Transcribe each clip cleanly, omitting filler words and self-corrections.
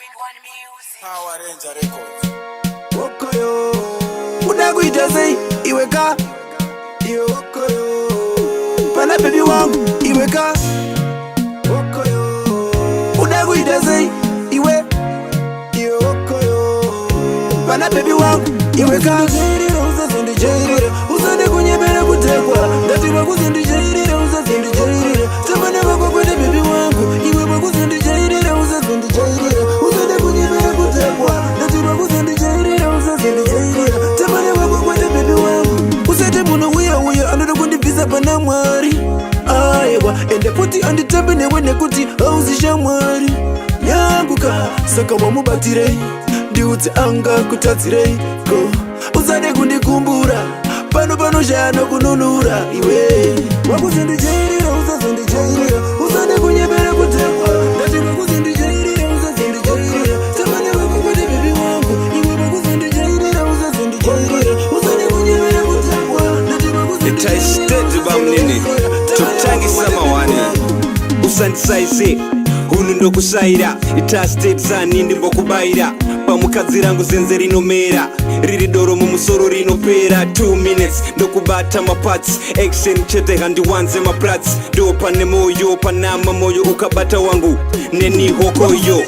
Power Ranger Records. Wokoyo unakuita sei iweka iyo wokoyo pana baby wangu iweka wokoyo unakuita sei iwe iyo wokoyo pana baby wangu iweka Zimdancehall usande kunyemera kutekwa ndati Wakuzondijairira Zimdancehall tamana wako kwenda baby wangu iwe Wakuzondijairira Zimdancehall usande kunyemera kutekwa ndati Wakuzondijairira Zimdancehall tamana wako kwenda baby wangu usate muno uya anoda kundibvisa pana Mwari aiwa ende futi anditambe newe nekuti hauzisha Mwari yanguka saka wamubatire ndiudze anga kutadzirei go usade kundikumbura pano shano kununura iwe Wakuzondijairira Zimdancehall usade kunyemera kutekwa ndati Wakuzondijairira Zimdancehall tamana wako kwenda baby wangu iwe Wakuzondijairira Zimdancehall usade kunyemera kutekwa ndati Wakuzondijairira bamnini tutangisa mawani usandisaize hunu ndokusaira itastetsa nindi mbokubaira pamukadzi rangu zenze rinomera riri doro mumusoro rinopera 2 minutes ndokubata mapats action chete handiwanze maprats ndo pane moyo panama moyo ukabata wangu neni hokoyo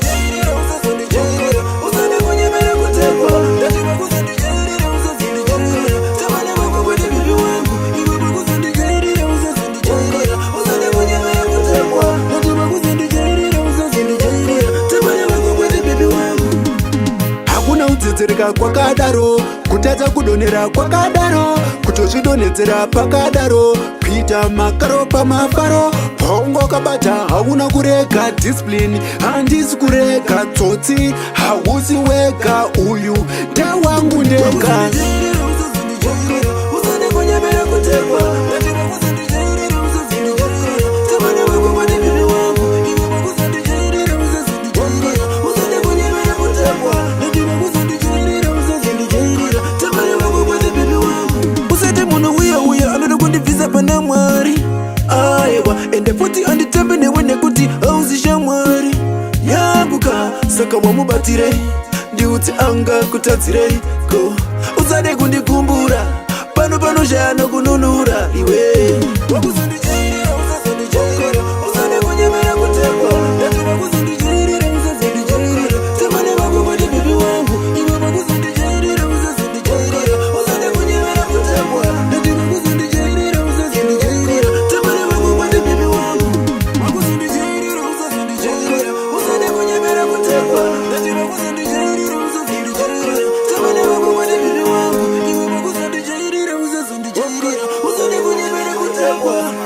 kudzereka kwakadaro kutadza kudonera kwakadaro kutozvidonhedzera pakadaro kuita makaro pamafaro paungo kabata hauna kurega discipline handisi kurega tsotsi hausi wega uyu ndewangu ndega pana Mwari aiwa ende futi anditambe newe nekuti hauzisha Mwari yanguka saka wamubatire ndiudze anga kutadzirei go usade kundikumbura pano shano kununura iwe Wakuzondijairira usade kunyemera kutekwa ndati Wakuzondijairira Zimdancehall tamana wako kwenda baby wangu iwe Wakuzondijairira Zimdancehall usade kunyemera kutekwa ndati Wakuzondijairira Wow.